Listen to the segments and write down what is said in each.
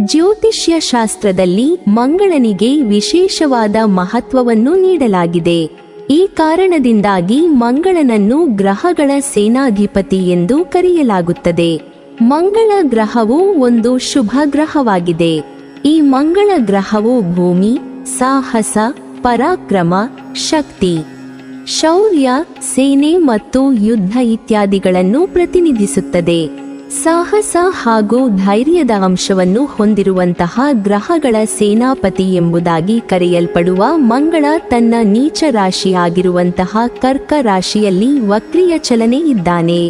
ಜ್ಯೋತಿಷ್ಯ ಶಾಸ್ತ್ರದಲ್ಲಿ ಮಂಗಳನಿಗೆ ವಿಶೇಷವಾದ ಮಹತ್ವವನ್ನು ನೀಡಲಾಗಿದೆ. ಈ ಕಾರಣದಿಂದಾಗಿ ಮಂಗಳನನ್ನು ಗ್ರಹಗಳ ಸೇನಾಧಿಪತಿ ಎಂದು ಕರೆಯಲಾಗುತ್ತದೆ. ಮಂಗಳ ಗ್ರಹವು ಒಂದು ಶುಭ ಗ್ರಹವಾಗಿದೆ. ಈ ಮಂಗಳ ಗ್ರಹವು ಭೂಮಿ, ಸಾಹಸ, ಪರಾಕ್ರಮ, ಶಕ್ತಿ, ಶೌರ್ಯ, ಸೇನೆ ಮತ್ತು ಯುದ್ಧ ಇತ್ಯಾದಿಗಳನ್ನು ಪ್ರತಿನಿಧಿಸುತ್ತದೆ. ಸಾಹಸ ಹಾಗೂ ಧೈರ್ಯದ ಅಂಶವನ್ನು ಹೊಂದಿರುವಂತಹ ಗ್ರಹಗಳ ಸೇನಾಪತಿ ಎಂಬುದಾಗಿ ಕರೆಯಲ್ಪಡುವ ಮಂಗಳ ತನ್ನ ನೀಚ ರಾಶಿಯಾಗಿರುವಂತಹ ಕರ್ಕ ರಾಶಿಯಲ್ಲಿ ವಕ್ರೀಯ ಚಲನೆ ಇದ್ದಾನೆ.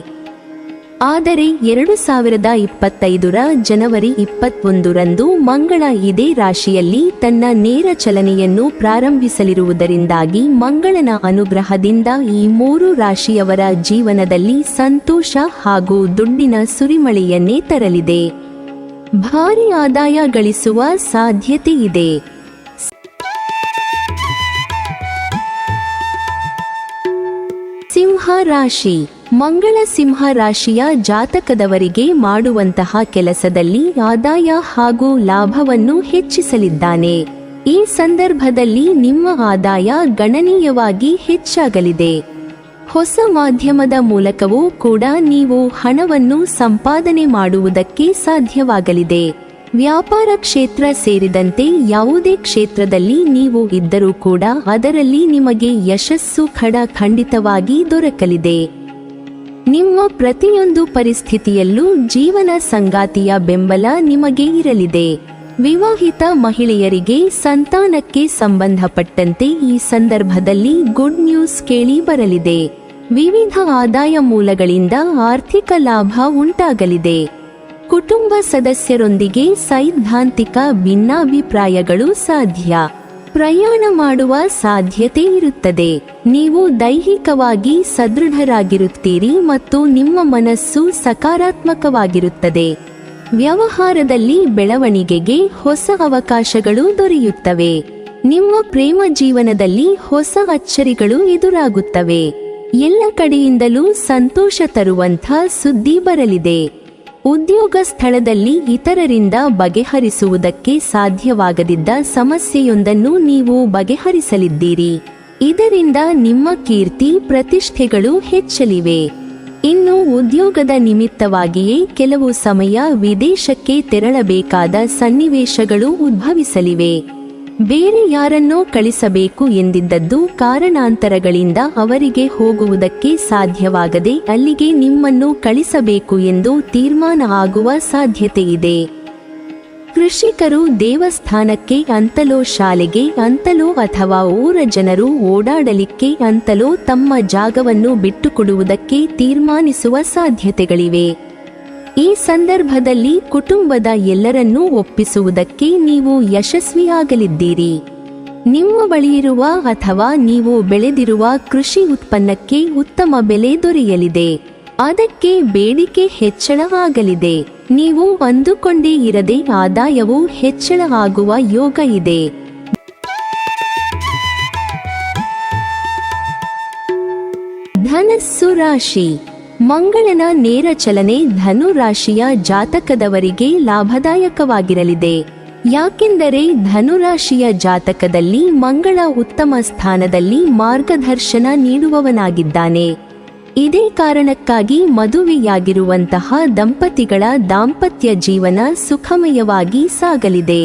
ಆದರೆ 2025ರ ಜನವರಿ 21ರಂದು ಮಂಗಳ ಇದೇ ರಾಶಿಯಲ್ಲಿ ತನ್ನ ನೇರ ಚಲನೆಯನ್ನು ಪ್ರಾರಂಭಿಸಲಿರುವುದರಿಂದಾಗಿ ಮಂಗಳನ ಅನುಗ್ರಹದಿಂದ ಈ 3 ರಾಶಿಯವರ ಜೀವನದಲ್ಲಿ ಸಂತೋಷ ಹಾಗೂ ದುಡ್ಡಿನ ಸುರಿಮಳೆಯನ್ನೇ ತರಲಿದೆ. ಭಾರಿ ಆದಾಯ ಗಳಿಸುವ ಸಾಧ್ಯತೆ ಇದೆ. ಸಿಂಹ ರಾಶಿ. ಮಂಗಳ ಸಿಂಹ ರಾಶಿಯ ಜಾತಕದವರಿಗೆ ಮಾಡುವಂತಹ ಕೆಲಸದಲ್ಲಿ ಆದಾಯ ಹಾಗೂ ಲಾಭವನ್ನು ಹೆಚ್ಚಿಸಲಿದ್ದಾನೆ. ಈ ಸಂದರ್ಭದಲ್ಲಿ ನಿಮ್ಮ ಆದಾಯ ಗಣನೀಯವಾಗಿ ಹೆಚ್ಚಾಗಲಿದೆ. ಹೊಸ ಮಾಧ್ಯಮದ ಮೂಲಕವೂ ಕೂಡ ನೀವು ಹಣವನ್ನು ಸಂಪಾದನೆ ಮಾಡುವುದಕ್ಕೆ ಸಾಧ್ಯವಾಗಲಿದೆ. ವ್ಯಾಪಾರ ಕ್ಷೇತ್ರ ಸೇರಿದಂತೆ ಯಾವುದೇ ಕ್ಷೇತ್ರದಲ್ಲಿ ನೀವು ಇದ್ದರೂ ಕೂಡ ಅದರಲ್ಲಿ ನಿಮಗೆ ಯಶಸ್ಸು ಖಂಡಿತವಾಗಿ ದೊರಕಲಿದೆ. ನಿಮ್ಮ ಪ್ರತಿಯೊಂದು ಪರಿಸ್ಥಿತಿಯಲ್ಲೂ ಜೀವನ ಸಂಗಾತಿಯ ಬೆಂಬಲ ನಿಮಗೆ ಇರಲಿದೆ. ವಿವಾಹಿತ ಮಹಿಳೆಯರಿಗೆ ಸಂತಾನಕ್ಕೆ ಸಂಬಂಧಪಟ್ಟಂತೆ ಈ ಸಂದರ್ಭದಲ್ಲಿ ಗುಡ್ ನ್ಯೂಸ್ ಕೇಳಿ ಬರಲಿದೆ. ವಿವಿಧ ಆದಾಯ ಮೂಲಗಳಿಂದ ಆರ್ಥಿಕ ಲಾಭ ಉಂಟಾಗಲಿದೆ. ಕುಟುಂಬ ಸದಸ್ಯರೊಂದಿಗೆ ಸೈದ್ಧಾಂತಿಕ ಭಿನ್ನಾಭಿಪ್ರಾಯಗಳು ಸಾಧ್ಯ. ಪ್ರಯಾಣ ಮಾಡುವ ಸಾಧ್ಯತೆ ಇರುತ್ತದೆ. ನೀವು ದೈಹಿಕವಾಗಿ ಸದೃಢರಾಗಿರುತ್ತೀರಿ ಮತ್ತು ನಿಮ್ಮ ಮನಸ್ಸು ಸಕಾರಾತ್ಮಕವಾಗಿರುತ್ತದೆ. ವ್ಯವಹಾರದಲ್ಲಿ ಬೆಳವಣಿಗೆಗೆ ಹೊಸ ಅವಕಾಶಗಳು ದೊರೆಯುತ್ತವೆ. ನಿಮ್ಮ ಪ್ರೇಮ ಜೀವನದಲ್ಲಿ ಹೊಸ ಅಚ್ಚರಿಗಳು ಎದುರಾಗುತ್ತವೆ. ಎಲ್ಲ ಕಡೆಯಿಂದಲೂ ಸಂತೋಷ ತರುವಂಥ ಸುದ್ದಿ ಬರಲಿದೆ. ಉದ್ಯೋಗ ಸ್ಥಳದಲ್ಲಿ ಇತರರಿಂದ ಬಗೆಹರಿಸುವುದಕ್ಕೆ ಸಾಧ್ಯವಾಗದಿದ್ದ ಸಮಸ್ಯೆಯೊಂದನ್ನು ನೀವು ಬಗೆಹರಿಸಲಿದ್ದೀರಿ. ಇದರಿಂದ ನಿಮ್ಮ ಕೀರ್ತಿ ಪ್ರತಿಷ್ಠೆಗಳು ಹೆಚ್ಚಲಿವೆ. ಇನ್ನು ಉದ್ಯೋಗದ ನಿಮಿತ್ತವಾಗಿಯೇ ಕೆಲವು ಸಮಯ ವಿದೇಶಕ್ಕೆ ತೆರಳಬೇಕಾದ ಸನ್ನಿವೇಶಗಳು ಉದ್ಭವಿಸಲಿವೆ. ಬೇರೆ ಯಾರನ್ನೋ ಕಳಿಸಬೇಕು ಎಂದಿದ್ದದ್ದು ಕಾರಣಾಂತರಗಳಿಂದ ಅವರಿಗೆ ಹೋಗುವುದಕ್ಕೆ ಸಾಧ್ಯವಾಗದೆ ಅಲ್ಲಿಗೆ ನಿಮ್ಮನ್ನು ಕಳಿಸಬೇಕು ಎಂದು ತೀರ್ಮಾನ ಆಗುವ ಸಾಧ್ಯತೆಯಿದೆ. ಕೃಷಿಕರು ದೇವಸ್ಥಾನಕ್ಕೆ ಅಂತಲೋ ಶಾಲೆಗೆ ಅಂತಲೋ ಅಥವಾ ಊರ ಜನರು ಓಡಾಡಲಿಕ್ಕೆ ಅಂತಲೋ ತಮ್ಮ ಜಾಗವನ್ನು ಬಿಟ್ಟುಕೊಡುವುದಕ್ಕೆ ತೀರ್ಮಾನಿಸುವ ಸಾಧ್ಯತೆಗಳಿವೆ. ಈ ಸಂದರ್ಭದಲ್ಲಿ ಕುಟುಂಬದ ಎಲ್ಲರನ್ನೂ ಒಪ್ಪಿಸುವುದಕ್ಕೆ ನೀವು ಯಶಸ್ವಿಯಾಗಲಿದ್ದೀರಿ. ನಿಮ್ಮ ಬಳಿಯಿರುವ ಅಥವಾ ನೀವು ಬೆಳೆದಿರುವ ಕೃಷಿ ಉತ್ಪನ್ನಕ್ಕೆ ಉತ್ತಮ ಬೆಲೆ ದೊರೆಯಲಿದೆ. ಅದಕ್ಕೆ ಬೇಡಿಕೆ ಹೆಚ್ಚಳ ಆಗಲಿದೆ. ನೀವು ಅಂದುಕೊಂಡೇ ಇರದೆ ಆದಾಯವು ಹೆಚ್ಚಳ ಆಗುವ ಯೋಗ ಇದೆ. ಧನಸ್ಸು ರಾಶಿ. ಮಂಗಳನ ನೇರ ಚಲನೆ ಧನು ರಾಶಿಯ ಜಾತಕದವರಿಗೆ ಲಾಭದಾಯಕವಾಗಿರಲಿದೆ. ಯಾಕೆಂದರೆ ಧನುರಾಶಿಯ ಜಾತಕದಲ್ಲಿ ಮಂಗಳ ಉತ್ತಮ ಸ್ಥಾನದಲ್ಲಿ ಮಾರ್ಗದರ್ಶನ ನೀಡುವವನಾಗಿದ್ದಾನೆ. ಇದೇ ಕಾರಣಕ್ಕಾಗಿ ಮದುವೆಯಾಗಿರುವಂತಹ ದಂಪತಿಗಳ ದಾಂಪತ್ಯ ಜೀವನ ಸುಖಮಯವಾಗಿ ಸಾಗಲಿದೆ.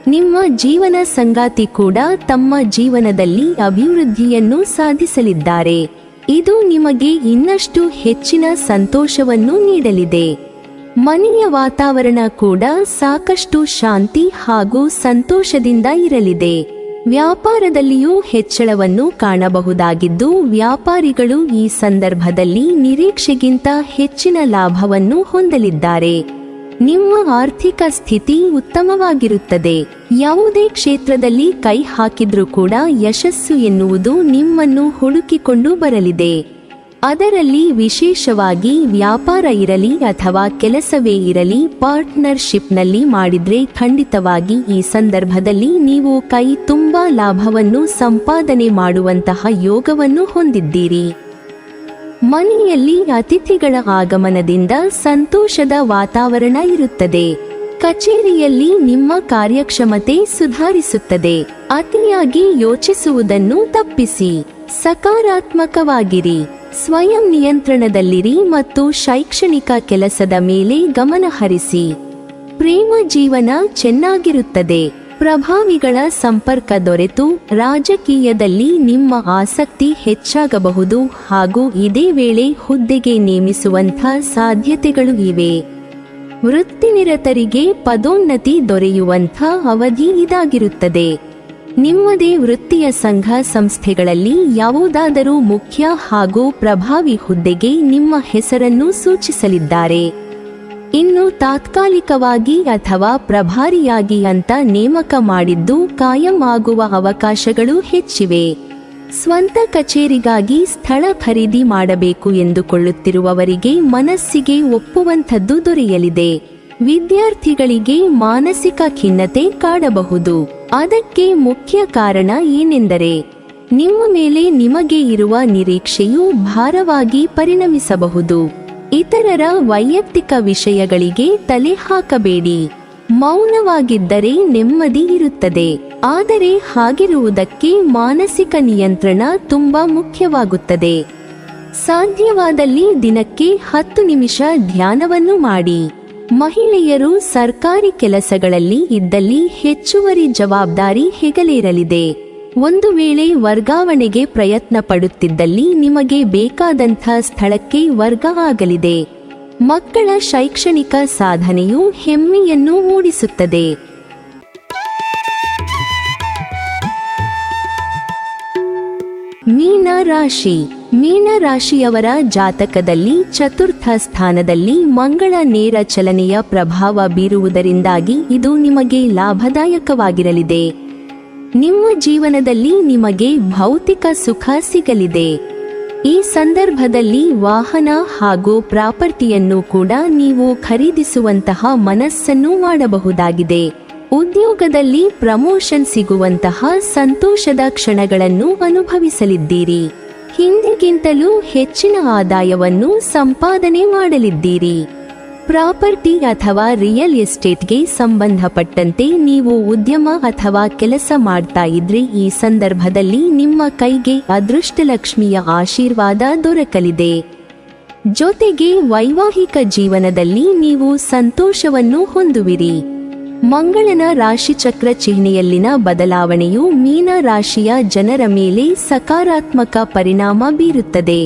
ನಿಮ್ಮ ಜೀವನ ಸಂಗಾತಿ ಕೂಡ ತಮ್ಮ ಜೀವನದಲ್ಲಿ ಅಭಿವೃದ್ಧಿಯನ್ನು ಸಾಧಿಸಲಿದ್ದಾರೆ. ಇದು ನಿಮಗೆ ಇನ್ನಷ್ಟು ಹೆಚ್ಚಿನ ಸಂತೋಷವನ್ನು ನೀಡಲಿದೆ. ಮನೆಯ ವಾತಾವರಣ ಕೂಡ ಸಾಕಷ್ಟು ಶಾಂತಿ ಹಾಗೂ ಸಂತೋಷದಿಂದ ಇರಲಿದೆ. ವ್ಯಾಪಾರದಲ್ಲಿಯೂ ಹೆಚ್ಚಳವನ್ನು ಕಾಣಬಹುದಾಗಿದ್ದು ವ್ಯಾಪಾರಿಗಳು ಈ ಸಂದರ್ಭದಲ್ಲಿ ನಿರೀಕ್ಷೆಗಿಂತ ಹೆಚ್ಚಿನ ಲಾಭವನ್ನು ಹೊಂದಲಿದ್ದಾರೆ. ನಿಮ್ಮ ಆರ್ಥಿಕ ಸ್ಥಿತಿ ಉತ್ತಮವಾಗಿರುತ್ತದೆ. ಯಾವುದೇ ಕ್ಷೇತ್ರದಲ್ಲಿ ಕೈ ಹಾಕಿದ್ರೂ ಕೂಡ ಯಶಸ್ಸು ಎನ್ನುವುದು ನಿಮ್ಮನ್ನು ಹುಡುಕಿಕೊಂಡು ಬರಲಿದೆ. ಅದರಲ್ಲಿ ವಿಶೇಷವಾಗಿ ವ್ಯಾಪಾರ ಇರಲಿ ಅಥವಾ ಕೆಲಸವೇ ಇರಲಿ ಪಾರ್ಟ್ನರ್ಶಿಪ್ನಲ್ಲಿ ಮಾಡಿದ್ರೆ ಖಂಡಿತವಾಗಿ ಈ ಸಂದರ್ಭದಲ್ಲಿ ನೀವು ಕೈ ತುಂಬಾ ಲಾಭವನ್ನು ಸಂಪಾದನೆ ಮಾಡುವಂತಹ ಯೋಗವನ್ನು ಹೊಂದಿದ್ದೀರಿ. ಮನೆಯಲ್ಲಿ ಅತಿಥಿಗಳ ಆಗಮನದಿಂದ ಸಂತೋಷದ ವಾತಾವರಣ ಇರುತ್ತದೆ. ಕಚೇರಿಯಲ್ಲಿ ನಿಮ್ಮ ಕಾರ್ಯಕ್ಷಮತೆ ಸುಧಾರಿಸುತ್ತದೆ. ಅತಿಯಾಗಿ ಯೋಚಿಸುವುದನ್ನು ತಪ್ಪಿಸಿ ಸಕಾರಾತ್ಮಕವಾಗಿರಿ. ಸ್ವಯಂ ನಿಯಂತ್ರಣದಲ್ಲಿರಿ ಮತ್ತು ಶೈಕ್ಷಣಿಕ ಕೆಲಸದ ಮೇಲೆ ಗಮನ ಹರಿಸಿ. ಪ್ರೇಮ ಜೀವನ ಚೆನ್ನಾಗಿರುತ್ತದೆ. ಪ್ರಭಾವಿಗಳ ಸಂಪರ್ಕ ದೊರೆತು ರಾಜಕೀಯದಲ್ಲಿ ನಿಮ್ಮ ಆಸಕ್ತಿ ಹೆಚ್ಚಾಗಬಹುದು ಹಾಗೂ ಇದೇ ವೇಳೆ ಹುದ್ದೆಗೆ ನೇಮಿಸುವಂಥ ಸಾಧ್ಯತೆಗಳು ಇವೆ. ವೃತ್ತಿನಿರತರಿಗೆ ಪದೋನ್ನತಿ ದೊರೆಯುವಂಥ ಅವಧಿ ಇದಾಗಿರುತ್ತದೆ. ನಿಮ್ಮದೇ ವೃತ್ತಿಯ ಸಂಘ ಸಂಸ್ಥೆಗಳಲ್ಲಿ ಯಾವುದಾದರೂ ಮುಖ್ಯ ಹಾಗೂ ಪ್ರಭಾವಿ ಹುದ್ದೆಗೆ ನಿಮ್ಮ ಹೆಸರನ್ನು ಸೂಚಿಸಲಿದ್ದಾರೆ. ಇನ್ನು ತಾತ್ಕಾಲಿಕವಾಗಿ ಅಥವಾ ಪ್ರಭಾರಿಯಾಗಿ ಅಂತ ನೇಮಕ ಮಾಡಿದ್ದು ಕಾಯಂ ಆಗುವ ಅವಕಾಶಗಳು ಹೆಚ್ಚಿವೆ. ಸ್ವಂತ ಕಚೇರಿಗಾಗಿ ಸ್ಥಳ ಖರೀದಿ ಮಾಡಬೇಕು ಎಂದುಕೊಳ್ಳುತ್ತಿರುವವರಿಗೆ ಮನಸ್ಸಿಗೆ ಒಪ್ಪುವಂಥದ್ದು ದೊರೆಯಲಿದೆ. ವಿದ್ಯಾರ್ಥಿಗಳಿಗೆ ಮಾನಸಿಕ ಖಿನ್ನತೆ ಕಾಡಬಹುದು. ಅದಕ್ಕೆ ಮುಖ್ಯ ಕಾರಣ ಏನೆಂದರೆ ನಿಮ್ಮ ಮೇಲೆ ನಿಮಗೆ ಇರುವ ನಿರೀಕ್ಷೆಯು ಭಾರವಾಗಿ ಪರಿಣಮಿಸಬಹುದು. ಇತರರ ವೈಯಕ್ತಿಕ ವಿಷಯಗಳಿಗೆ ತಲೆ ಹಾಕಬೇಡಿ. ಮೌನವಾಗಿದ್ದರೆ ನೆಮ್ಮದಿ ಇರುತ್ತದೆ. ಆದರೆ ಹಾಗಿರುವುದಕ್ಕೆ ಮಾನಸಿಕ ನಿಯಂತ್ರಣ ತುಂಬಾ ಮುಖ್ಯವಾಗುತ್ತದೆ. ಸಾಧ್ಯವಾದಲ್ಲಿ ದಿನಕ್ಕೆ 10 ನಿಮಿಷ ಧ್ಯಾನವನ್ನು ಮಾಡಿ. ಮಹಿಳೆಯರು ಸರ್ಕಾರಿ ಕೆಲಸಗಳಲ್ಲಿ ಇದ್ದಲ್ಲಿ ಹೆಚ್ಚುವರಿ ಜವಾಬ್ದಾರಿ ಹೆಗಲೇರಲಿದೆ. ಒಂದು ವೇಳೆ ವರ್ಗಾವಣೆಗೆ ಪ್ರಯತ್ನ ಪಡುತ್ತಿದ್ದಲ್ಲಿ ನಿಮಗೆ ಬೇಕಾದಂಥ ಸ್ಥಳಕ್ಕೆ ವರ್ಗ ಆಗಲಿದೆ. ಮಕ್ಕಳ ಶೈಕ್ಷಣಿಕ ಸಾಧನೆಯು ಹೆಮ್ಮೆಯನ್ನು ಮೂಡಿಸುತ್ತದೆ. ಮೀನ ರಾಶಿ. ಮೀನ ರಾಶಿಯವರ ಜಾತಕದಲ್ಲಿ ಚತುರ್ಥ ಸ್ಥಾನದಲ್ಲಿ ಮಂಗಳ ನೇರ ಚಲನೆಯ ಪ್ರಭಾವ ಬೀರುವುದರಿಂದಾಗಿ ಇದು ನಿಮಗೆ ಲಾಭದಾಯಕವಾಗಿರಲಿದೆ. ನಿಮ್ಮ ಜೀವನದಲ್ಲಿ ನಿಮಗೆ ಭೌತಿಕ ಸುಖ ಸಿಗಲಿದೆ. ಈ ಸಂದರ್ಭದಲ್ಲಿ ವಾಹನ ಹಾಗೂ ಪ್ರಾಪರ್ಟಿಯನ್ನು ಕೂಡ ನೀವು ಖರೀದಿಸುವಂತಹ ಮನಸ್ಸನ್ನು ಮಾಡಬಹುದಾಗಿದೆ. ಉದ್ಯೋಗದಲ್ಲಿ ಪ್ರಮೋಷನ್ ಸಿಗುವಂತಹ ಸಂತೋಷದ ಕ್ಷಣಗಳನ್ನು ಅನುಭವಿಸಲಿದ್ದೀರಿ. ಹಿಂದಿಗಿಂತಲೂ ಹೆಚ್ಚಿನ ಆದಾಯವನ್ನು ಸಂಪಾದನೆ ಮಾಡಲಿದ್ದೀರಿ. ಪ್ರಾಪರ್ಟಿ ಅಥವಾ ರಿಯಲ್ ಎಸ್ಟೇಟ್ಗೆ ಸಂಬಂಧಪಟ್ಟಂತೆ ನೀವು ಉದ್ಯಮ ಅಥವಾ ಕೆಲಸ ಮಾಡ್ತಾ ಇದ್ರೆ ಈ ಸಂದರ್ಭದಲ್ಲಿ ನಿಮ್ಮ ಕೈಗೆ ಅದೃಷ್ಟಲಕ್ಷ್ಮಿಯ ಆಶೀರ್ವಾದ ದೊರಕಲಿದೆ. ಜೊತೆಗೆ ವೈವಾಹಿಕ ಜೀವನದಲ್ಲಿ ನೀವು ಸಂತೋಷವನ್ನು ಹೊಂದುವಿರಿ. ಮಂಗಳನ ರಾಶಿಚಕ್ರ ಚಿಹ್ನೆಯಲ್ಲಿನ ಬದಲಾವಣೆಯು ಮೀನ ರಾಶಿಯ ಜನರ ಮೇಲೆ ಸಕಾರಾತ್ಮಕ ಪರಿಣಾಮ ಬೀರುತ್ತದೆ.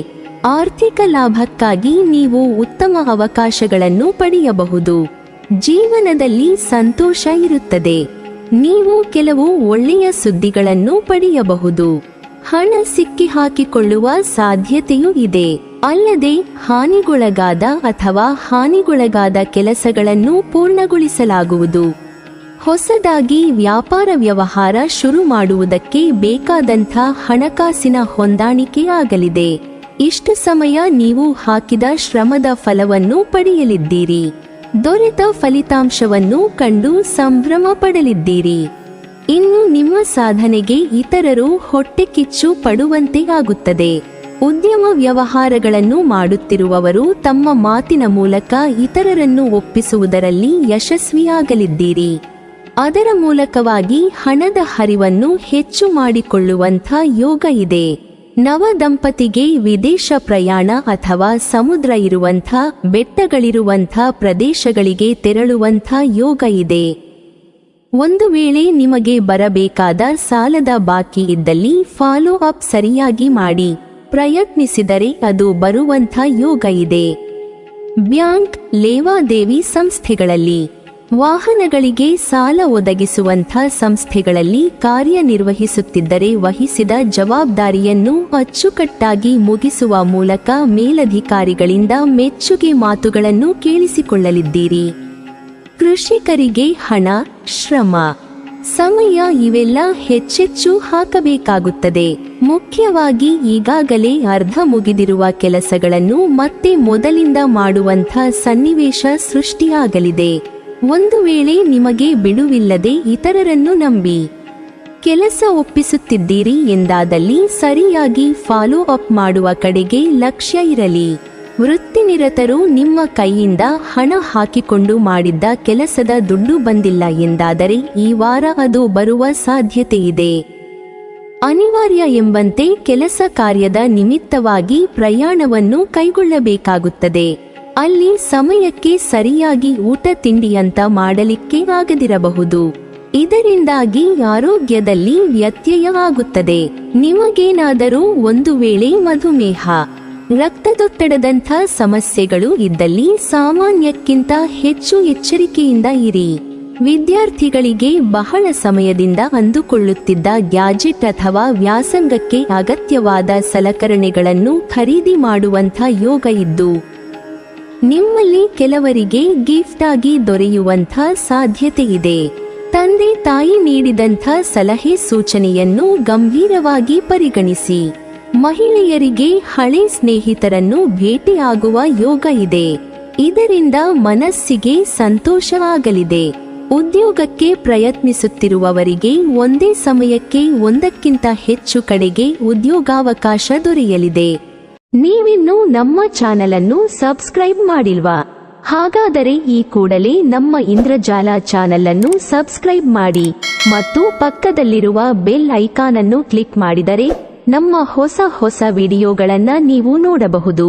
ಆರ್ಥಿಕ ಲಾಭಕ್ಕಾಗಿ ನೀವು ಉತ್ತಮ ಅವಕಾಶಗಳನ್ನು ಪಡೆಯಬಹುದು. ಜೀವನದಲ್ಲಿ ಸಂತೋಷ ಇರುತ್ತದೆ. ನೀವು ಕೆಲವು ಒಳ್ಳೆಯ ಸುದ್ದಿಗಳನ್ನು ಪಡೆಯಬಹುದು. ಹಣ ಸಿಕ್ಕಿ ಹಾಕಿಕೊಳ್ಳುವ ಸಾಧ್ಯತೆಯೂ ಇದೆ. ಅಲ್ಲದೆ ಹಾನಿಗೊಳಗಾದ ಅಥವಾ ಹಾನಿಗೊಳಗಾದ ಕೆಲಸಗಳನ್ನು ಪೂರ್ಣಗೊಳಿಸಲಾಗುವುದು. ಹೊಸದಾಗಿ ವ್ಯಾಪಾರ ವ್ಯವಹಾರ ಶುರು ಮಾಡುವುದಕ್ಕೆ ಬೇಕಾದಂಥ ಹಣಕಾಸಿನ ಹೊಂದಾಣಿಕೆ ಆಗಲಿದೆ. ಇಷ್ಟು ಸಮಯ ನೀವು ಹಾಕಿದ ಶ್ರಮದ ಫಲವನ್ನು ಪಡೆಯಲಿದ್ದೀರಿ. ದೊರೆತ ಫಲಿತಾಂಶವನ್ನು ಕಂಡು ಸಂಭ್ರಮ ಪಡಲಿದ್ದೀರಿ. ಇನ್ನು ನಿಮ್ಮ ಸಾಧನೆಗೆ ಇತರರು ಹೊಟ್ಟೆ ಕಿಚ್ಚು ಪಡುವಂತೆ ಆಗುತ್ತದೆ. ಉದ್ಯಮ ವ್ಯವಹಾರಗಳನ್ನು ಮಾಡುತ್ತಿರುವವರು ತಮ್ಮ ಮಾತಿನ ಮೂಲಕ ಇತರರನ್ನು ಒಪ್ಪಿಸುವುದರಲ್ಲಿ ಯಶಸ್ವಿಯಾಗಲಿದ್ದೀರಿ. ಅದರ ಮೂಲಕವಾಗಿ ಹಣದ ಹರಿವನ್ನು ಹೆಚ್ಚು ಮಾಡಿಕೊಳ್ಳುವಂಥ ಯೋಗ ಇದೆ. ನವ ದಂಪತಿಗೆ ವಿದೇಶ ಪ್ರಯಾಣ ಅಥವಾ ಸಮುದ್ರ ಇರುವಂಥ ಬೆಟ್ಟಗಳಿರುವಂಥ ಪ್ರದೇಶಗಳಿಗೆ ತೆರಳುವಂಥ ಯೋಗ ಇದೆ. ಒಂದು ವೇಳೆ ನಿಮಗೆ ಬರಬೇಕಾದ ಸಾಲದ ಬಾಕಿ ಇದ್ದಲ್ಲಿ ಫಾಲೋ ಅಪ್ ಸರಿಯಾಗಿ ಮಾಡಿ ಪ್ರಯತ್ನಿಸಿದರೆ ಅದು ಬರುವಂಥ ಯೋಗ ಇದೆ. ಬ್ಯಾಂಕ್ ಲೇವಾದೇವಿ ಸಂಸ್ಥೆಗಳಲ್ಲಿ, ವಾಹನಗಳಿಗೆ ಸಾಲ ಒದಗಿಸುವಂಥ ಸಂಸ್ಥೆಗಳಲ್ಲಿ ಕಾರ್ಯನಿರ್ವಹಿಸುತ್ತಿದ್ದರೆ ವಹಿಸಿದ ಜವಾಬ್ದಾರಿಯನ್ನು ಅಚ್ಚುಕಟ್ಟಾಗಿ ಮುಗಿಸುವ ಮೂಲಕ ಮೇಲಧಿಕಾರಿಗಳಿಂದ ಮೆಚ್ಚುಗೆ ಮಾತುಗಳನ್ನು ಕೇಳಿಸಿಕೊಳ್ಳಲಿದ್ದೀರಿ. ಕೃಷಿಕರಿಗೆ ಹಣ, ಶ್ರಮ, ಸಮಯ ಇವೆಲ್ಲ ಹೆಚ್ಚೆಚ್ಚು ಹಾಕಬೇಕಾಗುತ್ತದೆ. ಮುಖ್ಯವಾಗಿ ಈಗಾಗಲೇ ಅರ್ಧ ಮುಗಿದಿರುವ ಕೆಲಸಗಳನ್ನು ಮತ್ತೆ ಮೊದಲಿಂದ ಮಾಡುವಂಥ ಸನ್ನಿವೇಶ ಸೃಷ್ಟಿಯಾಗಲಿದೆ. ಒಂದು ವೇಳೆ ನಿಮಗೆ ಬಿಡುವಿಲ್ಲದೆ ಇತರರನ್ನು ನಂಬಿ ಕೆಲಸ ಒಪ್ಪಿಸುತ್ತಿದ್ದೀರಿ ಎಂದಾದಲ್ಲಿ ಸರಿಯಾಗಿ ಫಾಲೋ ಅಪ್ ಮಾಡುವ ಕಡೆಗೆ ಲಕ್ಷ್ಯ ಇರಲಿ. ವೃತ್ತಿನಿರತರು ನಿಮ್ಮ ಕೈಯಿಂದ ಹಣ ಹಾಕಿಕೊಂಡು ಮಾಡಿದ್ದ ಕೆಲಸದ ದುಡ್ಡು ಬಂದಿಲ್ಲ ಎಂದಾದರೆ ಈ ವಾರ ಅದು ಬರುವ ಸಾಧ್ಯತೆ ಇದೆ. ಅನಿವಾರ್ಯ ಎಂಬಂತೆ ಕೆಲಸ ಕಾರ್ಯದ ನಿಮಿತ್ತವಾಗಿ ಪ್ರಯಾಣವನ್ನು ಕೈಗೊಳ್ಳಬೇಕಾಗುತ್ತದೆ. ಅಲ್ಲಿ ಸಮಯಕ್ಕೆ ಸರಿಯಾಗಿ ಊಟ ತಿಂಡಿಯಂತ ಮಾಡಲಿಕ್ಕೆ ಆಗದಿರಬಹುದು. ಇದರಿಂದಾಗಿ ಆರೋಗ್ಯದಲ್ಲಿ ವ್ಯತ್ಯಯ ಆಗುತ್ತದೆ. ನಿಮಗೇನಾದರೂ ಒಂದು ವೇಳೆ ಮಧುಮೇಹ, ರಕ್ತದೊತ್ತಡದಂಥ ಸಮಸ್ಯೆಗಳು ಇದ್ದಲ್ಲಿ ಸಾಮಾನ್ಯಕ್ಕಿಂತ ಹೆಚ್ಚು ಎಚ್ಚರಿಕೆಯಿಂದ ಇರಿ. ವಿದ್ಯಾರ್ಥಿಗಳಿಗೆ ಬಹಳ ಸಮಯದಿಂದ ಅಂದುಕೊಳ್ಳುತ್ತಿದ್ದ ಗ್ಯಾಜೆಟ್ ಅಥವಾ ವ್ಯಾಸಂಗಕ್ಕೆ ಅಗತ್ಯವಾದ ಸಲಕರಣೆಗಳನ್ನು ಖರೀದಿ ಮಾಡುವಂಥ ಯೋಗ ಇದ್ದು, ನಿಮ್ಮಲ್ಲಿ ಕೆಲವರಿಗೆ ಗಿಫ್ಟ್ ಆಗಿ ದೊರೆಯುವಂಥ ಸಾಧ್ಯತೆ ಇದೆ. ತಂದೆ ತಾಯಿ ನೀಡಿದಂಥ ಸಲಹೆ ಸೂಚನೆಯನ್ನು ಗಂಭೀರವಾಗಿ ಪರಿಗಣಿಸಿ. ಮಹಿಳೆಯರಿಗೆ ಹಳೆ ಸ್ನೇಹಿತರನ್ನು ಭೇಟಿಯಾಗುವ ಯೋಗ ಇದೆ. ಇದರಿಂದ ಮನಸ್ಸಿಗೆ ಸಂತೋಷವಾಗಲಿದೆ. ಉದ್ಯೋಗಕ್ಕೆ ಪ್ರಯತ್ನಿಸುತ್ತಿರುವವರಿಗೆ ಒಂದೇ ಸಮಯಕ್ಕೆ ಒಂದಕ್ಕಿಂತ ಹೆಚ್ಚು ಕಡೆಗೆ ಉದ್ಯೋಗಾವಕಾಶ ದೊರೆಯಲಿದೆ. ನೀವಿನ್ನೂ ನಮ್ಮ ಚಾನೆಲ್ ಅನ್ನು ಸಬ್ಸ್ಕ್ರೈಬ್ ಮಾಡಿಲ್ವಾ? ಹಾಗಾದರೆ ಈ ಕೂಡಲೇ ನಮ್ಮ ಇಂದ್ರಜಾಲ ಚಾನೆಲ್ ಅನ್ನು ಸಬ್ಸ್ಕ್ರೈಬ್ ಮಾಡಿ ಮತ್ತು ಪಕ್ಕದಲ್ಲಿರುವ ಬೆಲ್ ಐಕಾನ್ ಅನ್ನು ಕ್ಲಿಕ್ ಮಾಡಿದರೆ ನಮ್ಮ ಹೊಸ ವಿಡಿಯೋಗಳನ್ನು ನೀವು ನೋಡಬಹುದು.